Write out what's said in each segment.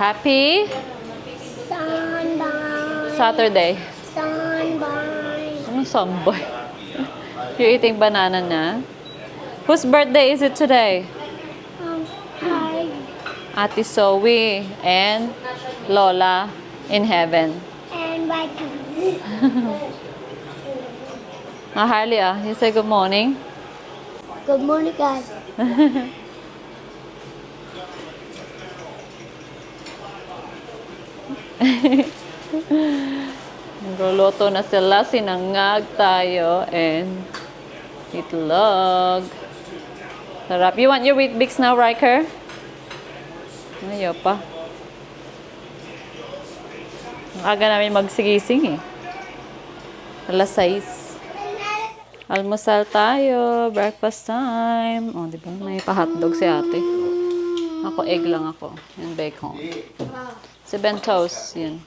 Happy Sunburn. Saturday. Sunburn. Anong samboy? You're eating banana na? Whose birthday is it today? Hi. Ate Zoe and Lola in heaven. And Michael. Harley, you say good morning. Good morning, guys. Nagluluto na sila, sinangag tayo, and itlog. Sarap. You want your wheat bix now, Riker? Ayaw pa. Ang aga namin magsigising eh. Alas 6. Almusal tayo. Breakfast time. Oh, di ba? May pa-hotdog si ate. Ako, egg lang ako. Yung bacon. Si Bentos, yun.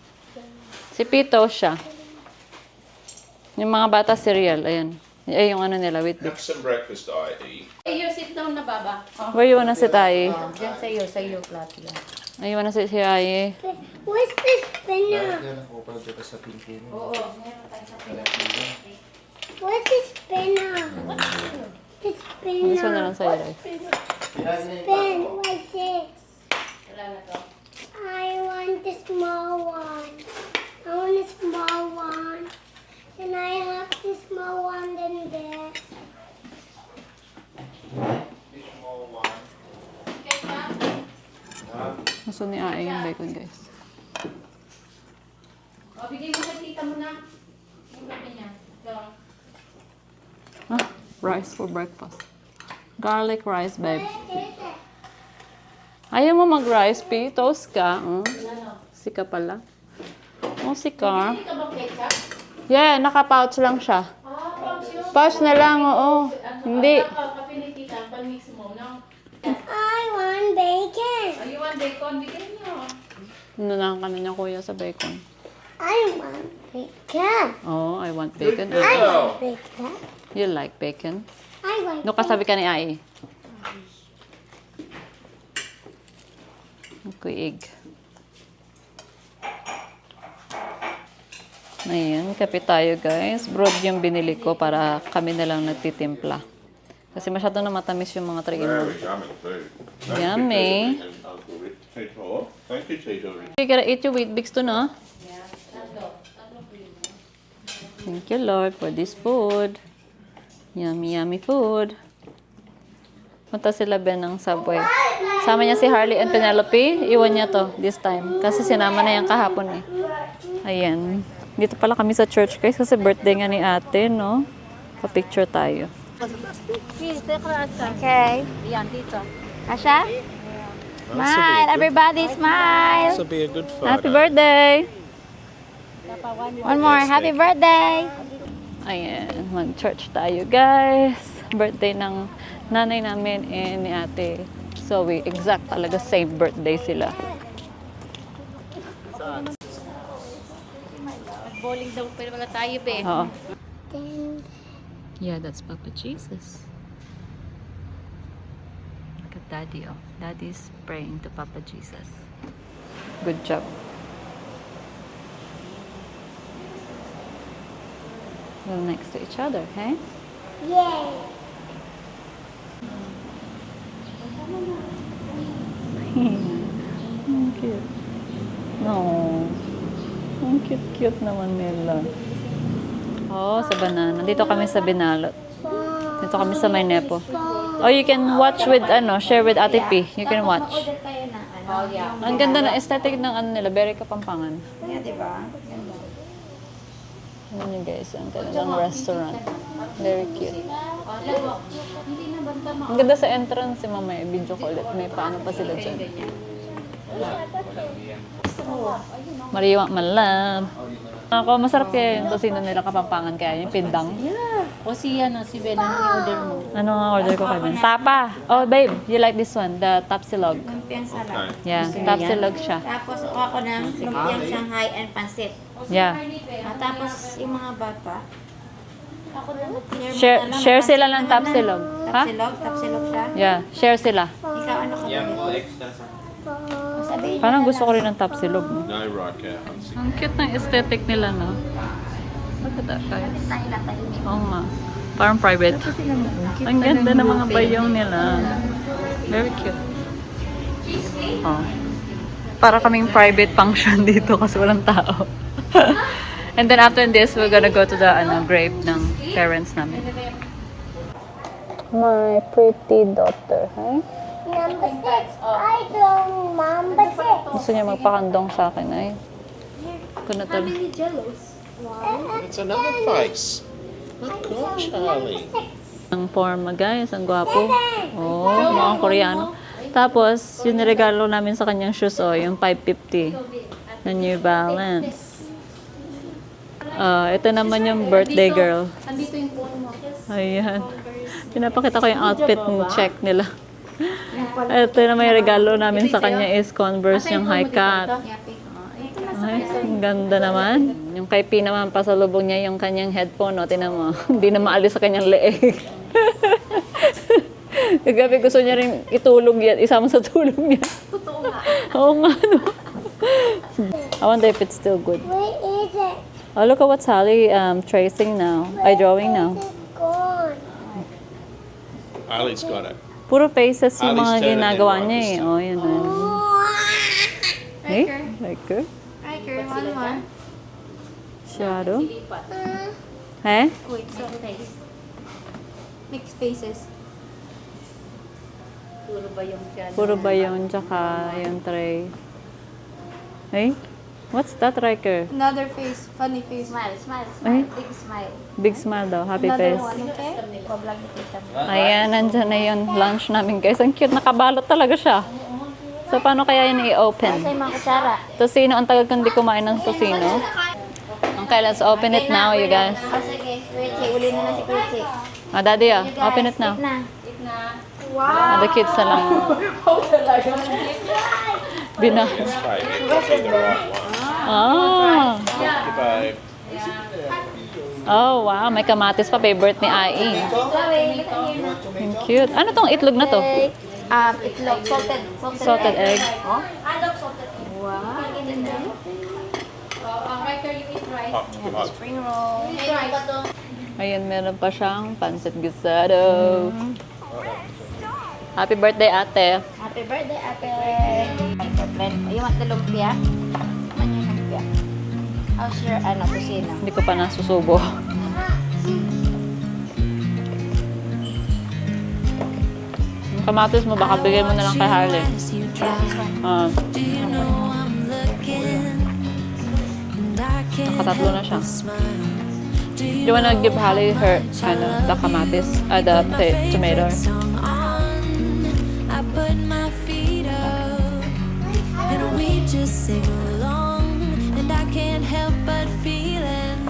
Si Pito siya. Yung mga bata cereal, ayan. Ay, yung ano nila, wheat Have bix. some breakfast, I.E. You sit down na, Baba. Where you wanna sit, Ai? Diyan sa iyo, flat yan. Ay, you wanna sit here, Ai? What's this spinner? Oo, meron tayo sa What's this spinner? This This one na spinner. lang sa'yo, Ai. Spin like this. Wala na to. I want the small one. I want a small one. Can I have the small one than this? Gusto ni Ai yung bacon, guys. O, bigay mo sa tita mo na. Yung gabi niya. Go. Ah, rice for breakfast. Garlic rice, babe. Ayaw mo mag-rice, Pi? Toast ka. Ano? Sika pala. Oh, sika. Hindi ka ba ketchup? Yeah, naka-pouch lang siya. Pouch yun. Pouch na lang, oo. Hindi. Kape ni tita, pag-mix mo ng... I want bacon. Oh, you want bacon? Bigay niyo. Nanang ka na niya, kuya, sa bacon. I want bacon. Oh, I want bacon. I Ah, want bacon. you like bacon? I want No, kasabi ka ni Ai. Kuig. Ayan, kape tayo guys. Broad yung binili ko para kami na lang nagtitimpla. Kasi masyado na matamis yung mga 3 in 1. Very yummy food. Yummy. Oh, thank you, Tito. You gotta eat your wheat bix to, no? Yeah. Tatlo. Tatlo po yun. Thank you, Lord, for this food. Yummy, yummy food. Punta sila Ben ng Subway. Sama niya si Harley and Penelope. Iwan niya to this time. Kasi sinama na yan kahapon eh. Ayan. Dito pala kami sa church guys kasi birthday nga ni ate, no? Pa-picture tayo. Okay. Yan, dito. Asha? Smile. Everybody smile. This will be a good Friday. Happy birthday! One more. Happy birthday. Ayan. Mag-church tayo guys. Birthday ng nanay namin and ni ate. So we exact talaga same birthday sila. Bowling daw pa wala tayo, be. Oo. Then Yeah, that's Papa Jesus. Look at Daddy, oh. Daddy's praying to Papa Jesus. Good job. Well, next to each other, hey? yay. Ang cute. No. Ang cute-cute naman nila. Oh, sa banana. Dito kami sa Binalot. Dito kami sa Maynepo. Oh, you can watch with, share with Ate P. You can watch. Kayo na, ano? Oh, yeah. Ang ganda ng aesthetic ng nila. Very Kapampangan. Yeah, diba? Ganda. Ano nyo guys, ang kanilang restaurant. Very cute. Hindi na banta mo. Ang ganda sa entrance, si Mama. Video ko ulit. May paano pa sila dyan. Mariwa malab. Ako, masarap kaya yung tosino nila Kapampangan kaya yung pindang. O si Ben, ano order mo? Ano nga order ko kaya? Tapa! Oh, babe, you like this one? The tapsilog. Lumpiang salad. Yeah, tapsilog siya. Tapos ako ng lumpiang Shanghai and pansit. Yeah. Tapos yung mga bata. Ako na Share sila ng tapsilog. Ha? Tapsilog siya. Yeah, share sila. Ikaw ano ka ba? Yan po, extra sa... Sabi Parang gusto ko rin ng tapsilog. No? No, Riker. I'm sick. Ang cute ng aesthetic nila, no? Look at that, guys. Oo nga. Parang private. Ang ganda ng mga bayong nila. Very cute. Oh. Para kaming private function dito kasi walang tao. And then after this, we're gonna go to the grave ng parents namin. My pretty daughter, huh? Number 6. I don't number 6. Gusto niya magpakandong sa akin ay. Kunatal. It's another face. Look, God, Charlie. Ang forma, guys. Ang gwapo. Oh, mukhang Koreano. Tapos, yung niregalo namin sa kanyang shoes, oh, yung 550 na New Balance. Ito naman yung birthday girl. Andito yung phone mo. Ayan. Pinapakita ko yung outfit ng check nila. Ito naman yung regalo namin sa kanya is Converse yung high cut. Ay, ang ganda naman. Yung kay P naman, pasalubong niya yung kanyang headphone. O, tinan mo. Hindi na maalis sa kanyang leeg. Kagabi gusto niya rin itulog yan. Isama sa tulog niya. Totoo nga. Oo nga, no? I wonder if it's still good. Where is it? Oh, look at what Sally tracing now. Ay, drawing now. It's gone. Ali's got it. Puro faces yung Ali's mga turning ginagawa right niya this eh. time. Oh, yun. Eh? Like her? Riker, one more. Shadow? Eh? Wait, so face. Mixed faces. Puro ba yun? Tsaka yung tray. Eh? What's that, Riker? Another face. Funny face. Smile, smile, Ay? smile. Big smile. Big smile daw. Happy Another face. one, okay? Ko-vlog ni Tita mo. Ayan, nandyan na yung lunch namin, guys. Ang cute. Nakabalot talaga siya. So, paano kaya yun Sa i-open? yung mga kutsara. Tocino. Ang tagal kong di kumain ng tocino. Okay, let's open it now, you guys. Oh, sige. Kuya uli na si Kuya Ah, Daddy, open it now. Na. The kids na lang. Bina. Yes, babe. It's the right one. Ah. Thank you, babe. Oh, wow. May kamatis pa. Favorite ni Ai. Chloe, look at here na. Ang cute. Ano tong itlog na to? Itlog, salted. Salted egg. Oh? Itlog, salted egg. Wow. Riker, you eat rice. Hot, hot. Spring roll. Ayun, meron pa siyang pancit guisado. Happy birthday, ate. Happy birthday, ate. You want the lumpia? Ano yung lumpia? How's your, kusina? Hindi ko pa nasusubo. Yung kamatis mo, baka bigay mo na lang kay Harley. Ah. Nakatatlo na siya. Do you wanna give Harley her, the kamatis, the tomato? I put my feet up and we just sing along, and I can't help but feeling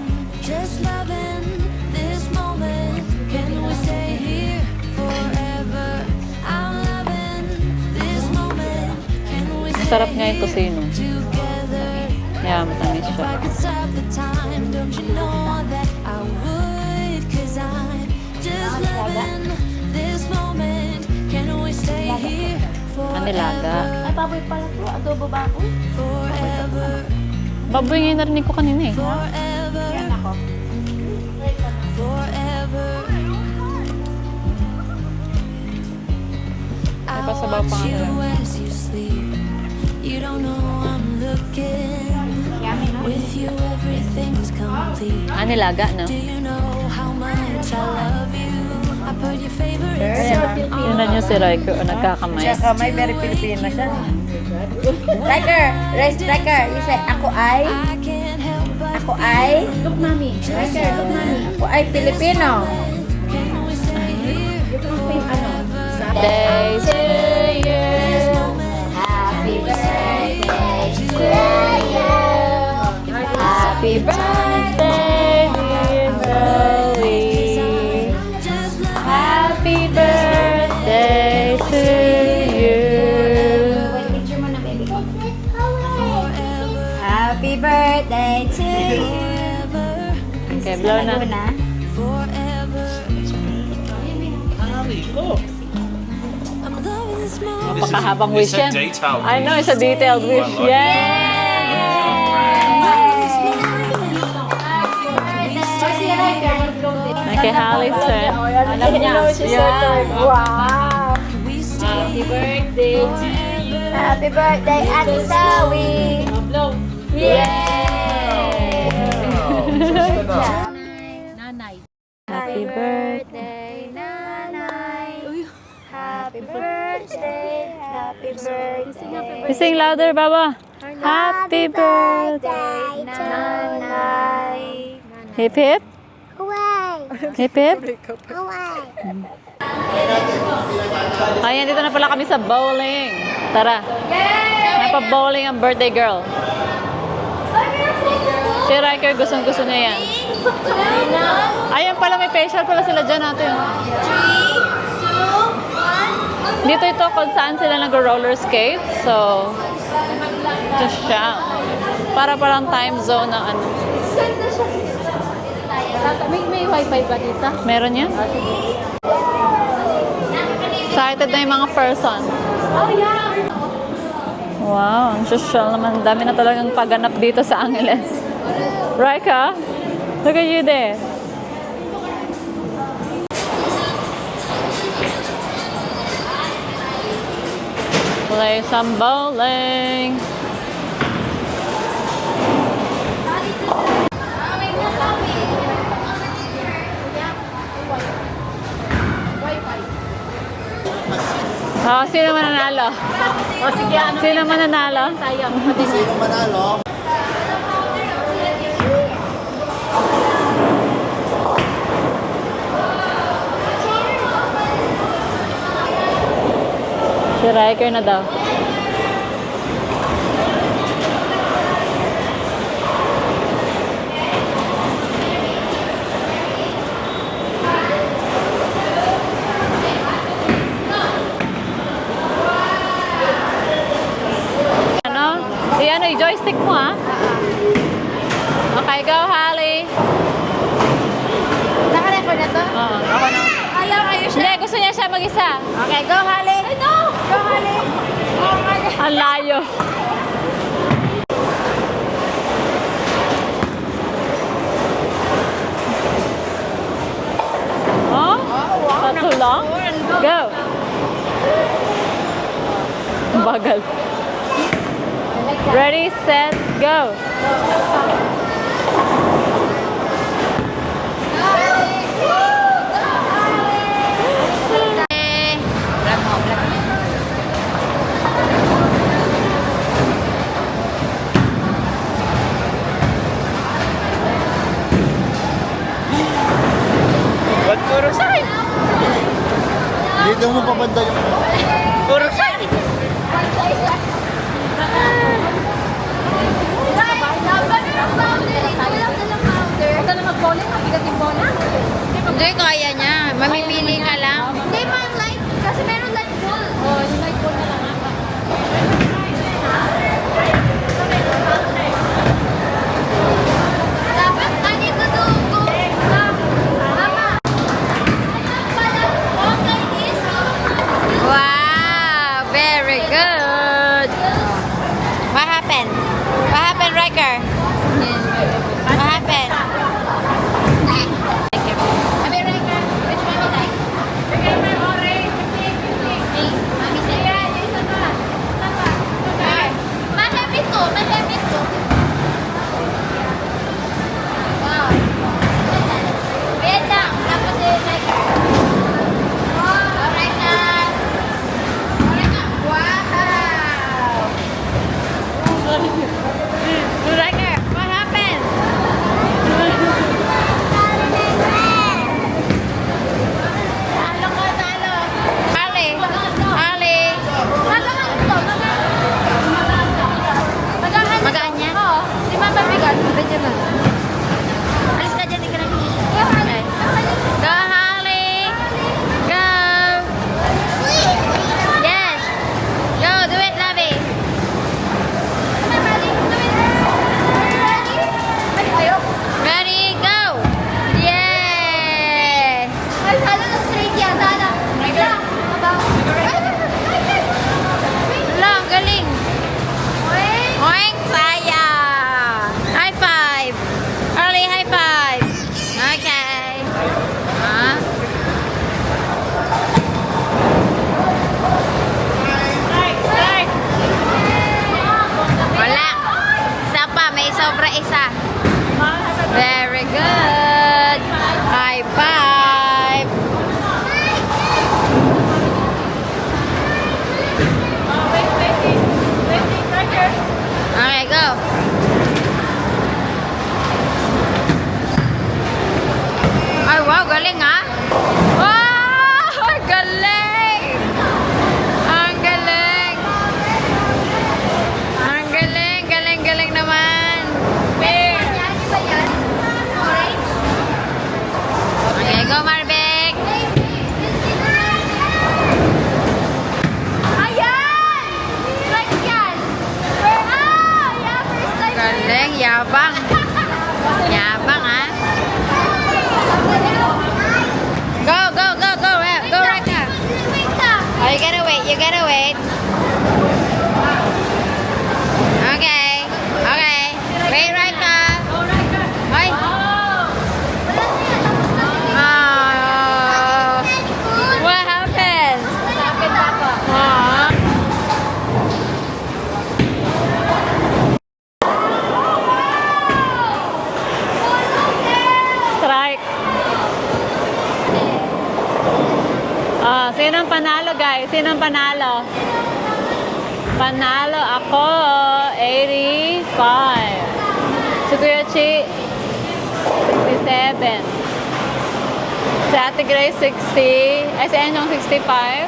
just loving this moment. Can we stay here forever? I'm loving this moment. Can we Ang sarap nga yung stay tocino. together? Yeah, matamis If siya. I could stop the time, don't you know that I would? 'Cause I'm just loving this moment. Can we stay here Ang nilaga. Ay, baboy pala to. Adobo baboy. forever? Baboy nga yung narinig ko kanina eh. Forever, Yan ako. forever. I pasabaw pa watch nga you nila. as you sleep. You don't know I'm looking. Yummy, no? With you, everything's complete. Ah, nilaga, no? Do you know how much I love you? I put your favorite Yun na niyo si Riker o nagkakamay. May very Filipino siya. Riker! Riker! You say, ako ay? I can't help but Ako ay? Look, mami. Riker, look, mami. Ako ay Filipino. can we stay here Day to you. Happy birthday to you. Happy birthday, dear Zoe. just love? Happy birthday to you. Wait, picture mo na, baby. Happy birthday to you. Okay, blow na. Luna. Forever. Ali, look. I'm loving this this moment. Mapakahabang wish It's a yan. detailed I know, wish. it's a detailed wish. I like it. Yay! Okay, Holly's turn. Alam niya. Wow. We stay Happy birthday to you. Happy birthday, Ate Zoe. Happy birthday. Birthday, Nanay. Happy birthday. Happy birthday. You sing louder, Baba. Happy birthday. Nanay. Hip hip. Hooray. Hip hip. Hooray. Ayan, dito na pala kami sa bowling. Tara. Napa-bowling ang birthday girl. Si Riker, gustong-gusto niya yan. Ayan pala, may facial pala sila dyan natin. Dito ito kung saan sila nag-roller skate. So, ito siya. Para palang time zone na ano. May wifi ba dito? Meron yan? Excited na yung mga person. Wow, ang social naman. Dami na talagang pagganap dito sa Angeles. Rika, look at you there. Play some bowling. Oh, sino mananalo? O sige, ano? Sino mananalo? Tayo. Si Riker na daw. Ano? I-ano, i-joystick mo ah. Okay, go Holly. Naka-record na to? Oo, ako na. Ayaw, ayaw siya. Hindi, gusto niya siya mag-isa. Okay, go Holly. Ay, no! Go Holly. Oh my God. Ang layo. Oh? Tatlo lang? Go! Ang bagal. Ready, set, go! Ba't puro sa'yo? Dito mo pabanda yung... Puro sa'yo! Huwag ka na mag-bowling, mabigat yung bola. Hindi, kaya niya. Mamimili ka lang. Hindi pa yung light. Kasi meron light ball. Oh, yung light ball na lang. Dapat I need to do go. Mama. Okay, this. Wow, very good. What happened? What happened, Riker? What happened? Abi, Riker, which one you like? Riker, may orange. Mami, sige. Yung isa pa. Isa pa. Okay. Mahebit to. Mahebit to. Wow. Wait lang. Tapos like. Alright na. Alright na. Wow. Riker, what happened? Talo ka, talo. Ali, Ali. Magaan niya? Oo. Di ba mabigat? Medyo lang. Alis ka dyan, ikaw lang. Okay. Go, Holly. Go. Yes. Go, do it, Lovey. Sobra isa. Very good. High five. Okay, go. Ay, wow, galing ah. Wow, galing. Ang galing. Ang galing, galing, galing naman. Okay, go Marvick. Ayan! Like yan! Yeah, first time. Galing, yabang. Yabang ah. Go, go, go, go. Go right now. Oh, you gotta wait, you gotta wait. Okay, okay. Wait right now. Ay. Oh. What happened? Aw. Strike. Sinong panalo, guys? Sinong panalo? Panalo ako, 85. Si Kuya Chi, 67. Si Ate Grace, 60. Ay, si Enyong, 65.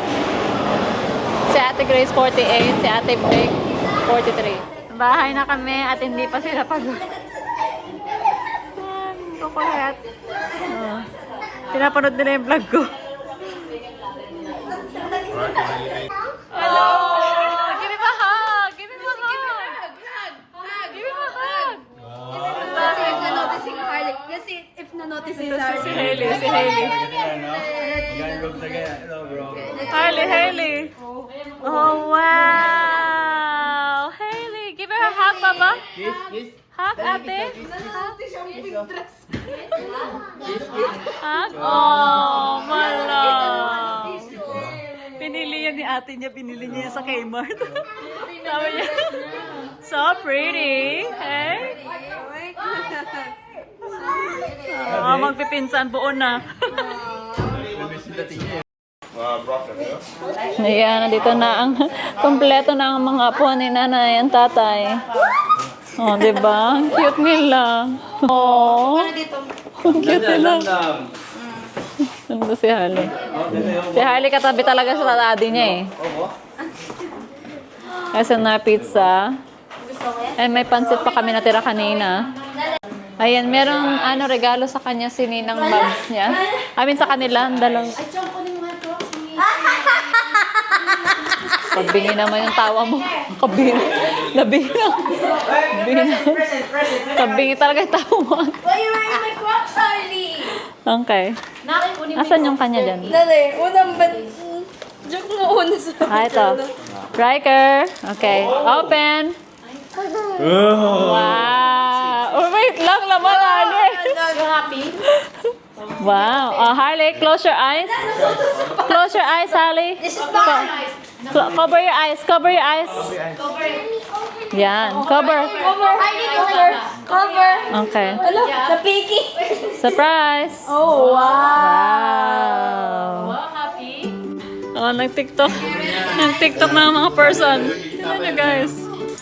Si Ate Grace, 48. Si Ate Vic, 43. Bahay na kami at hindi pa sila pagod. Kukulat. Pinapanood nila yung vlog ko. Hello! Give me a hug! Give me a hug! Give me a hug! If na-notice si Si Hailey, si Hailey. Hailey. Oh, wow! Hailey, give her a hug, Baba. Hug, ate. Hug? Oh, malam. Pinili yan ni ate niya, pinili niya sa Kmart. Sabi niya, so pretty. Hey? Magpipinsan, buo na. Ayan, nandito na ang kompleto na ang mga apo ni nanay ang tatay. Oh, diba? Ang cute nila. Oh, ang cute nila. Nandito si Harley. Si Harley katabi talaga sa daddy niya eh. Kasi na pizza. And may pansit pa kami natira kanina. Ayan, merong regalo sa kanya si Ninang Babs niya. I mean sa kanila, ang dalang. Pagbingi naman yung tawa mo. Kabingi. Labinang. Kabingi talaga yung tawa mo. Why you wearing my Crocs, Harley? Okay. Asan yung kanya dyan? Dali, unang joke mo una sa... Ito. Riker. Okay. Open. Wow. Oh, wait lang naman, Harley. You happy? Wow. Harley, close your eyes. Close your eyes, Harley. This is mine. Cover your eyes. Cover your eyes. Yan. Cover. Harley, cover. Cover. Okay. Ano? Napiki. Surprise. Oh, Wow. happy? Oh, nag-TikTok. Nag-TikTok na ang mga person. Tignan nyo, guys.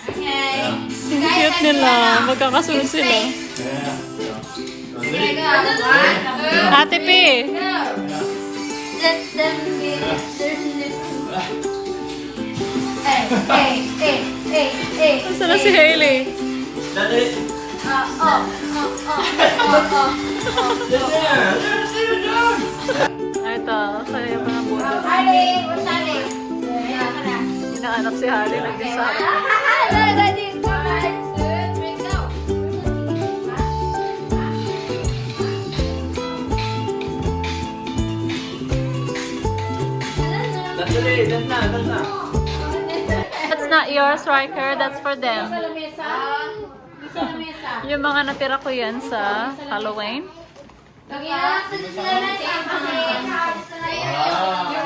Okay. Ang cute nila. Magkakasunod sila. Okay, go. Ate P. Let them be. Hey. Saan na si Hailey? Ito, sa'yo pa ng buto. Harley, what's Harley? Hinahanap si Harley. Nag-design. Daddy, one, two, three, go. That's not yours, Riker. That's for them. Yung mga natira ko yan sa Halloween. Yung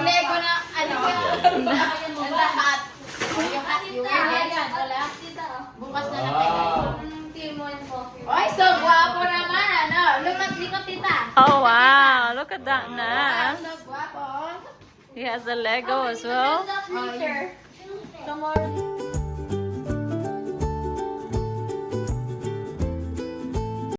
Lego na, ang lahat. Yung hat, wala. Bukas na natin. Timon po. Oy, so guwapo naman, ano? Lumat-likot, tita. Oh, wow. Look at that na. So guwapo. He has a Lego as well. Come on.